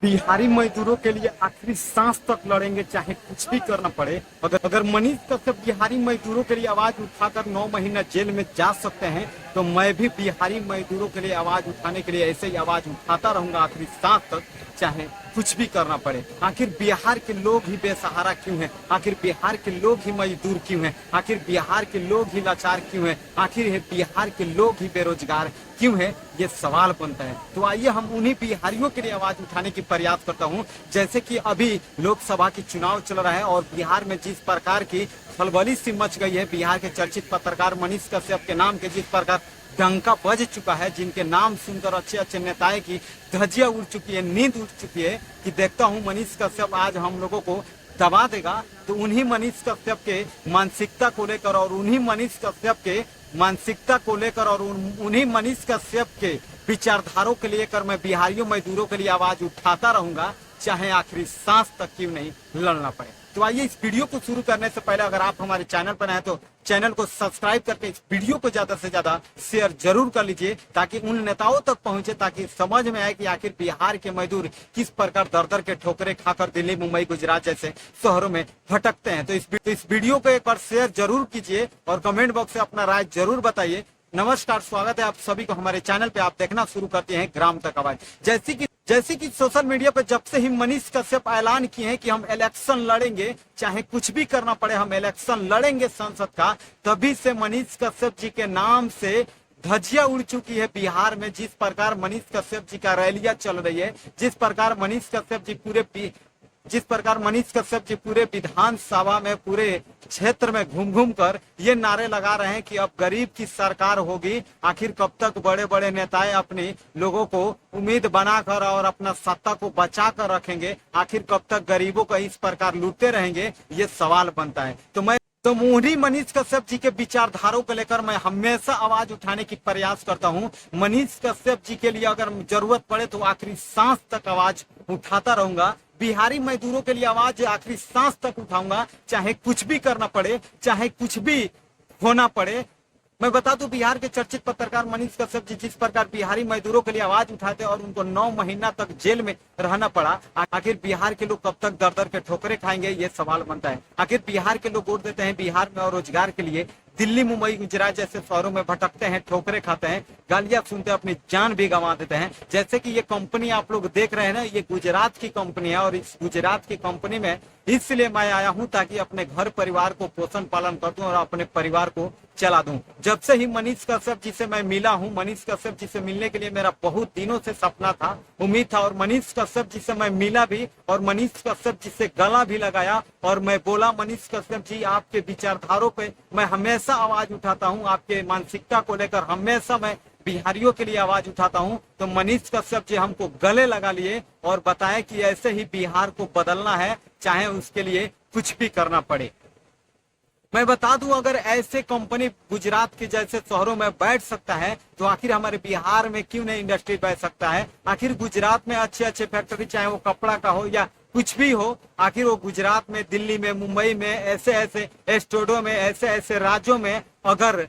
बिहारी मजदूरों के लिए आखिरी सांस तक लड़ेंगे, चाहे कुछ भी करना पड़े। अगर मनीष कश्यप बिहारी मजदूरों के लिए आवाज उठाकर 9 महीना जेल में जा सकते हैं, तो मैं भी बिहारी मजदूरों के लिए आवाज उठाने के लिए ऐसे ही आवाज उठाता रहूंगा आखिरी सांस तक, चाहे कुछ भी करना पड़े। आखिर बिहार के लोग ही बेसहारा क्यों हैं? आखिर बिहार के लोग ही मजदूर क्यों हैं? आखिर बिहार के लोग ही लाचार क्यों हैं? आखिर बिहार के लोग ही बेरोजगार क्यों है? ये सवाल बनता है। तो आइए हम उन्हीं बिहारियों के लिए आवाज उठाने की प्रयास करता हूं। जैसे कि अभी लोकसभा की चुनाव चल रहा है और बिहार में जिस प्रकार की खलबली सी मच गई है, बिहार के चर्चित पत्रकार मनीष कश्यप के नाम के जिस प्रकार डंका बज चुका है, जिनके नाम सुनकर अच्छे अच्छे नेताएं की धज्जियां उड़ चुकी है, नींद उड़ चुकी है कि देखता हूं मनीष कश्यप आज हम लोगों को दबा देगा। तो उन्हीं मनीष कश्यप के मानसिकता को लेकर और उन्हीं मनीष कश्यप के मानसिकता को लेकर और उन्हीं मनीष कश्यप के विचारधारों के लेकर मैं बिहारियों मजदूरों के लिए आवाज उठाता रहूंगा, चाहे आखिरी सांस तक क्यों नहीं लड़ना पड़े। तो आइए इस वीडियो को शुरू करने से पहले अगर आप हमारे चैनल पर आए तो चैनल को सब्सक्राइब करके इस वीडियो को ज्यादा से ज्यादा शेयर जरूर कर लीजिए, ताकि उन नेताओं तक पहुंचे, ताकि समझ में आए कि आखिर बिहार के मजदूर किस प्रकार दर दर के ठोकरे खाकर दिल्ली, मुंबई, गुजरात जैसे शहरों में भटकते हैं। तो इस वीडियो को एक बार शेयर जरूर कीजिए और कमेंट बॉक्स से अपना राय जरूर बताइए। नमस्कार, स्वागत है आप सभी को हमारे चैनल पे। आप देखना शुरू करते हैं ग्राम तक आवाज। जैसे कि सोशल मीडिया पर जब से ही मनीष कश्यप ऐलान किए हैं कि हम इलेक्शन लड़ेंगे, चाहे कुछ भी करना पड़े हम इलेक्शन लड़ेंगे संसद का, तभी से मनीष कश्यप जी के नाम से धज्जियां उड़ चुकी है बिहार में। जिस प्रकार मनीष कश्यप जी का रैलियां चल रही है, जिस प्रकार मनीष कश्यप जी पूरे विधानसभा में, पूरे क्षेत्र में घूम घूम कर ये नारे लगा रहे हैं कि अब गरीब की सरकार होगी। आखिर कब तक बड़े बड़े नेताएं अपने लोगों को उम्मीद बनाकर और अपना सत्ता को बचा कर रखेंगे? आखिर कब तक गरीबों को इस प्रकार लूटते रहेंगे? ये सवाल बनता है। तो उन्हीं मनीष कश्यप जी के विचारधारों को लेकर मैं हमेशा आवाज उठाने की प्रयास करता हूं। मनीष कश्यप जी के लिए अगर जरूरत पड़े तो आखिरी सांस तक आवाज उठाता रहूंगा। बिहारी मजदूरों के लिए आवाज आखिरी सांस तक उठाऊंगा, चाहे कुछ भी करना पड़े, चाहे कुछ भी होना पड़े। मैं बता दूं, बिहार के चर्चित पत्रकार मनीष कश्यप जी जिस प्रकार बिहारी मजदूरों के लिए आवाज उठाते और उनको 9 महीना तक जेल में रहना पड़ा, आखिर बिहार के लोग कब तक दर दर के ठोकरे खाएंगे? ये सवाल बनता है। आखिर बिहार के लोग वोट देते हैं बिहार में और रोजगार के लिए दिल्ली, मुंबई, गुजरात जैसे शहरों में भटकते हैं, ठोकरे खाते हैं, गालियां सुनते हैं, अपनी जान भी गंवा देते हैं। जैसे कि ये कंपनी आप लोग देख रहे हैं ना, ये गुजरात की कंपनी है और इस गुजरात की कंपनी में इसलिए मैं आया हूं ताकि अपने घर परिवार को पोषण पालन कर दूं और अपने परिवार को चला दूं। जब से ही मनीष कश्यप जी से मैं मिला हूं, मनीष कश्यप जी से मिलने के लिए मेरा बहुत दिनों से सपना था, उम्मीद था, और मनीष कश्यप जी से मैं मिला भी और मनीष कश्यप जी से गला भी लगाया और मैं बोला, मनीष कश्यप जी आपके विचारधारों पे मैं हमेशा आवाज उठाता हूं, आपके मानसिकता को लेकर हमेशा मैं बिहारियों के लिए आवाज उठाता हूं। तो मनीष कश्यप जी हमको गले लगा लिए और बताए कि ऐसे ही बिहार को बदलना है, चाहे उसके लिए कुछ भी करना पड़े। मैं बता दूं, अगर ऐसे कंपनी गुजरात के जैसे शहरों में बैठ सकता है तो आखिर हमारे बिहार में क्यों नहीं इंडस्ट्री बैठ सकता है? आखिर गुजरात में अच्छे अच्छे फैक्ट्री, चाहे वो कपड़ा का हो या कुछ भी हो, आखिर वो गुजरात में, दिल्ली में, मुंबई में, ऐसे ऐसे स्टेटों में, ऐसे ऐसे राज्यों में, अगर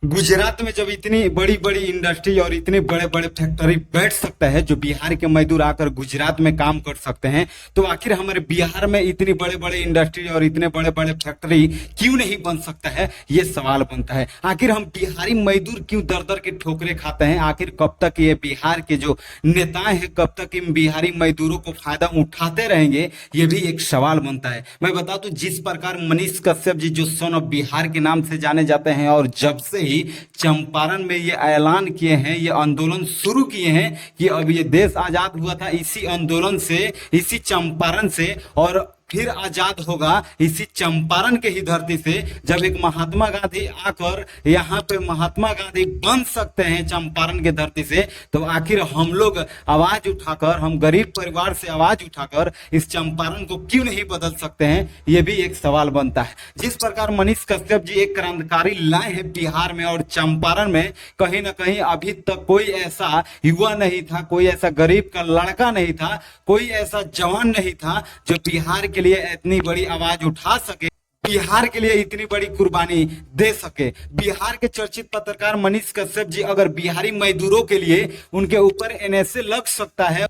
गुजरात में जब इतनी बड़ी बड़ी इंडस्ट्री और इतने बड़े बड़े फैक्ट्री बैठ सकता है, जो बिहार के मजदूर आकर गुजरात में काम कर सकते हैं, तो आखिर हमारे बिहार में इतनी बड़े बड़े इंडस्ट्री और इतने बड़े बड़े फैक्ट्री क्यों नहीं बन सकता है? ये सवाल बनता है। आखिर हम बिहारी मजदूर क्यों दर दर के ठोकरे खाते हैं? आखिर कब तक ये बिहार के जो नेताएं हैं, कब तक इन बिहारी मजदूरों को फायदा उठाते रहेंगे? ये भी एक सवाल बनता है। मैं बता दूं, जिस प्रकार मनीष कश्यप जी जो सन ऑफ बिहार के नाम से जाने जाते हैं और जब से ही चंपारण में ये ऐलान किए हैं, ये आंदोलन शुरू किए हैं कि अब ये देश आजाद हुआ था इसी आंदोलन से, इसी चंपारण से, और फिर आजाद होगा इसी चंपारण के ही धरती से। जब एक महात्मा गांधी आकर यहाँ पे महात्मा गांधी बन सकते हैं चंपारण के धरती से, तो आखिर हम लोग आवाज उठाकर, हम गरीब परिवार से आवाज उठाकर इस चंपारण को क्यों नहीं बदल सकते हैं? ये भी एक सवाल बनता है। जिस प्रकार मनीष कश्यप जी एक क्रांतिकारी लाए हैं बिहार में और चंपारण में, कहीं ना कहीं अभी तक कोई ऐसा युवा नहीं था, कोई ऐसा गरीब का लड़का नहीं था, कोई ऐसा जवान नहीं था जो बिहार के लिए इतनी बड़ी आवाज उठा सके, बिहार के लिए इतनी बड़ी कुर्बानी दे सके। बिहार के चर्चित पत्रकार मनीष कश्यप जी अगर बिहारी मजदूरों के लिए उनके ऊपर एनएसए लग सकता है,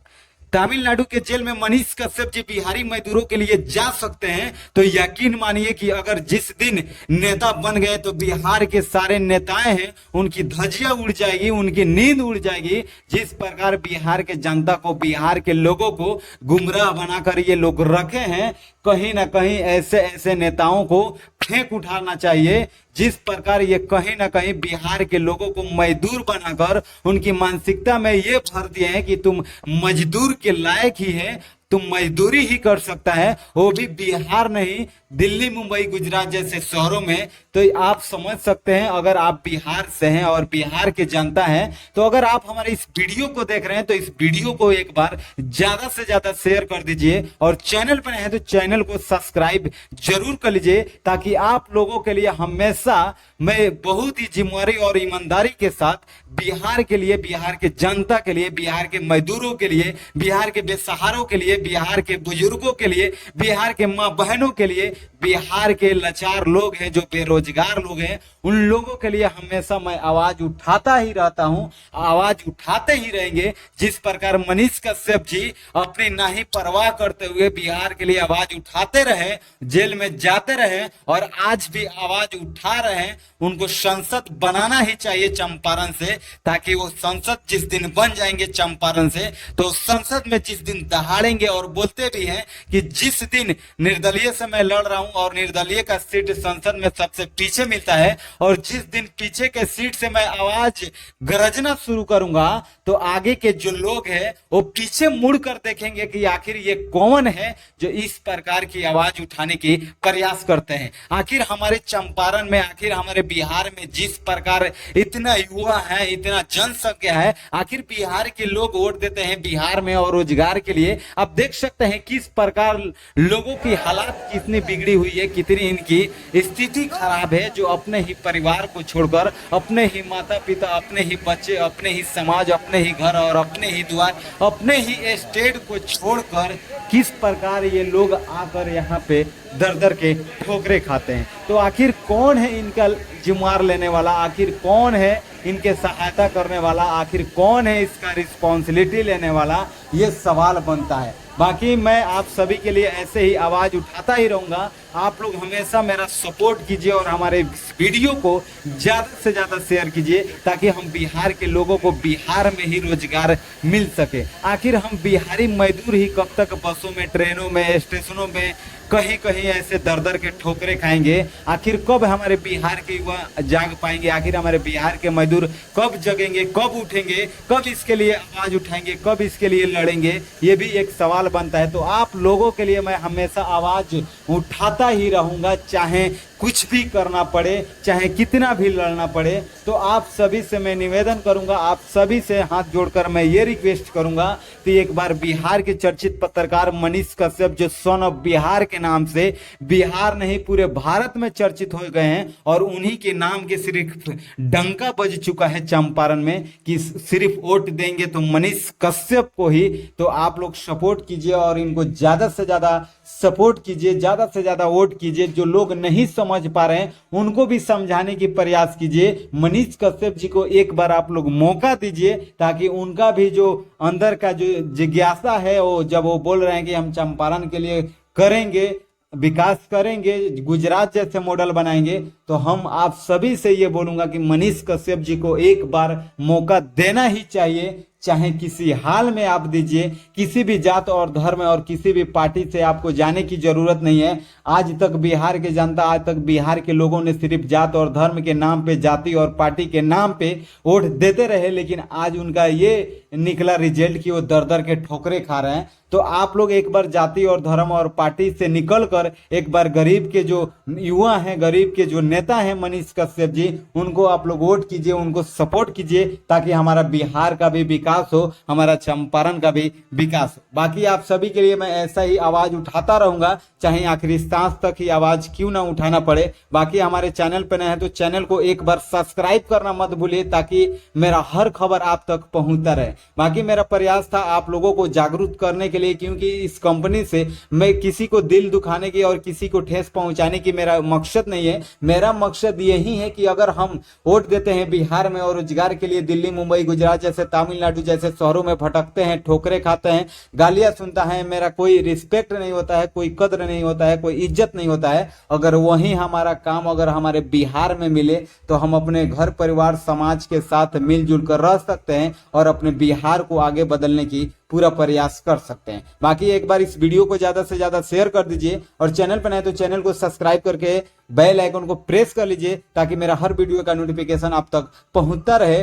तमिलनाडु के जेल में मनीष कश्यप जी बिहारी मजदूरों के लिए जा सकते हैं, तो यकीन मानिए कि अगर जिस दिन नेता बन गए तो बिहार के सारे नेताएं हैं उनकी धज्जियां उड़ जाएगी, उनकी नींद उड़ जाएगी। जिस प्रकार बिहार के जनता को, बिहार के लोगों को गुमराह बनाकर ये लोग रखे हैं, कहीं ना कहीं ऐसे ऐसे नेताओं को फेंक उठाना चाहिए। जिस प्रकार ये कहीं ना कहीं बिहार के लोगों को मजदूर बनाकर उनकी मानसिकता में ये भर दिए हैं कि तुम मजदूर के लायक ही है, तुम मजदूरी ही कर सकता है, वो भी बिहार नहीं, दिल्ली, मुंबई, गुजरात जैसे शहरों में। तो आप समझ सकते हैं, अगर आप बिहार से हैं और बिहार के जनता हैं, तो अगर आप हमारे इस वीडियो को देख रहे हैं तो इस वीडियो को एक बार ज्यादा से ज्यादा शेयर कर दीजिए, और चैनल पर हैं तो चैनल को सब्सक्राइब जरूर कर लीजिए, ताकि आप लोगों के लिए हमेशा मैं बहुत ही जिम्मेदारी और ईमानदारी के साथ बिहार के लिए, बिहार के जनता के लिए, बिहार के मजदूरों के लिए, बिहार के बेसहारों के लिए, बिहार के बुजुर्गों के लिए, बिहार के माँ बहनों के लिए, बिहार के लाचार लोग हैं, जो बेरोजगार लोग हैं, उन लोगों के लिए हमेशा मैं आवाज उठाता ही रहता हूं, आवाज उठाते ही रहेंगे। जिस प्रकार मनीष कश्यप जी अपनी नाही परवाह करते हुए बिहार के लिए आवाज उठाते रहे, जेल में जाते रहे और आज भी आवाज उठा रहे हैं, उनको संसद बनाना ही चाहिए चंपारण से, ताकि वो संसद जिस दिन बन जाएंगे चंपारण से, तो संसद में जिस दिन दहाड़ेंगे, और बोलते भी हैं कि जिस दिन निर्दलीय से मैं लड़ रहा हूं और निर्दलीय का सीट संसद में सबसे पीछे मिलता है, और जिस दिन पीछे के सीट से मैं आवाज गरजना शुरू करूंगा, तो आगे के जो लोग हैं वो पीछे मुड़कर देखेंगे कि आखिर ये कौन है जो इस प्रकार की आवाज उठाने की प्रयास करते हैं। आखिर हमारे चंपारण में, आखिर हमारे बिहार में जिस प्रकार इतना युवा है, इतना जनसंख्या है, आखिर बिहार के लोग वोट देते हैं बिहार में और रोजगार के लिए। आप देख सकते हैं किस प्रकार लोगों की हालात कितनी बिगड़ी हुई है, कितनी इनकी स्थिति खराब है, जो अपने ही परिवार को छोड़कर, अपने ही माता पिता, अपने ही बच्चे, अपने ही समाज, अपने ही घर और अपने ही द्वार, अपने ही स्टेट को छोड़कर किस प्रकार ये लोग आकर यहाँ पे दर दर के ठोकरे खाते हैं। तो आखिर कौन है इनका जिम्मेवार लेने वाला, आखिर कौन है इनके सहायता करने वाला, आखिर कौन है इसका रिस्पॉन्सिबिलिटी लेने वाला, ये सवाल बनता है। बाकी मैं आप सभी के लिए ऐसे ही आवाज उठाता ही रहूंगा। आप लोग हमेशा मेरा सपोर्ट कीजिए और हमारे वीडियो को ज्यादा से ज्यादा शेयर कीजिए, ताकि हम बिहार के लोगों को बिहार में ही रोजगार मिल सके। आखिर हम बिहारी मजदूर ही कब तक बसों में, ट्रेनों में, स्टेशनों में कहीं कहीं ऐसे दर दर के ठोकरे खाएंगे? आखिर कब हमारे बिहार के युवा जाग पाएंगे? आखिर हमारे बिहार के मजदूर कब जगेंगे, कब उठेंगे, कब इसके लिए आवाज उठाएंगे, कब इसके लिए लड़ेंगे? ये भी एक सवाल बनता है। तो आप लोगों के लिए मैं हमेशा आवाज उठाता ही रहूंगा, चाहे कुछ भी करना पड़े, चाहे कितना भी लड़ना पड़े। तो आप सभी से मैं निवेदन करूंगा, आप सभी से हाथ जोड़कर मैं ये रिक्वेस्ट करूंगा कि एक बार बिहार के चर्चित पत्रकार मनीष कश्यप, जो सन ऑफ बिहार के नाम से बिहार नहीं पूरे भारत में चर्चित हो गए हैं, और उन्हीं के नाम के सिर्फ डंका बज चुका है चंपारण में कि सिर्फ वोट देंगे तो मनीष कश्यप को ही। तो आप लोग सपोर्ट कीजिए और इनको ज्यादा से ज्यादा सपोर्ट कीजिए, ज्यादा से ज्यादा वोट कीजिए। जो लोग नहीं समझ पा रहे हैं उनको भी समझाने की प्रयास कीजिए। मनीष कश्यप जी को एक बार आप लोग मौका दीजिए, ताकि उनका भी जो अंदर का जो जिज्ञासा है, वो जब वो बोल रहे हैं कि हम चंपारण के लिए करेंगे, विकास करेंगे, गुजरात जैसे मॉडल बनाएंगे, तो हम आप सभी से ये बोलूंगा कि मनीष कश्यप जी को एक बार मौका देना ही चाहिए। चाहे किसी हाल में आप दीजिए, किसी भी जात और धर्म और किसी भी पार्टी से आपको जाने की जरूरत नहीं है। आज तक बिहार के जनता, आज तक बिहार के लोगों ने सिर्फ जात और धर्म के नाम पे, जाति और पार्टी के नाम पे वोट देते रहे, लेकिन आज उनका ये निकला रिजल्ट कि वो दर दर के ठोकरे खा रहे हैं। तो आप लोग एक बार जाति और धर्म और पार्टी से निकलकर एक बार गरीब के जो युवा हैं, गरीब के जो नेता हैं मनीष कश्यप जी, उनको आप लोग वोट कीजिए, उनको सपोर्ट कीजिए, ताकि हमारा बिहार का भी विकास हो, हमारा चंपारण का भी विकास हो। बाकी आप सभी के लिए मैं ऐसा ही आवाज उठाता रहूंगा, चाहे आखिरी सांस तक ही आवाज क्यों ना उठाना पड़े। बाकी हमारे चैनल पर नए हैं तो चैनल को एक बार सब्सक्राइब करना मत भूलिए, ताकि मेरा हर खबर आप तक पहुंचता रहे। बाकी मेरा प्रयास था आप लोगों को जागरूक करने के लिए, क्योंकि इस कंपनी से मैं किसी को दिल दुखाने की और किसी को ठेस पहुंचाने की मेरा मकसद नहीं है। मेरा मेरा मकसद यही है कि अगर हम वोट देते हैं बिहार में और रोजगार के लिए दिल्ली, मुंबई, गुजरात जैसे, तमिलनाडु जैसे शहरों में भटकते हैं, ठोकरे खाते हैं, गालियां सुनता है, मेरा कोई रिस्पेक्ट नहीं होता है, कोई कद्र नहीं होता है, कोई इज्जत नहीं होता है, अगर वही हमारा काम अगर हमारे बिहार में मिले तो हम अपने घर परिवार समाज के साथ मिलजुल कर रह सकते हैं और अपने बिहार को आगे बदलने की पूरा प्रयास कर सकते हैं। बाकी एक बार इस वीडियो को ज्यादा से ज्यादा शेयर कर दीजिए और चैनल पर नए तो चैनल को सब्सक्राइब करके बेल आइकन को प्रेस कर लीजिए ताकि मेरा हर वीडियो का नोटिफिकेशन आप तक पहुंचता रहे।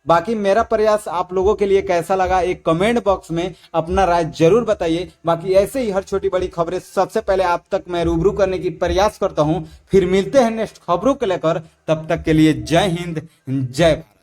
बाकी मेरा प्रयास आप लोगों के लिए कैसा लगा एक कमेंट बॉक्स में अपना राय जरूर बताइए। बाकी ऐसे ही हर छोटी बड़ी खबरें सबसे पहले आप तक मैं रूबरू करने की प्रयास करता हूं। फिर मिलते हैं नेक्स्ट खबरों को लेकर, तब तक के लिए जय हिंद, जय भारत।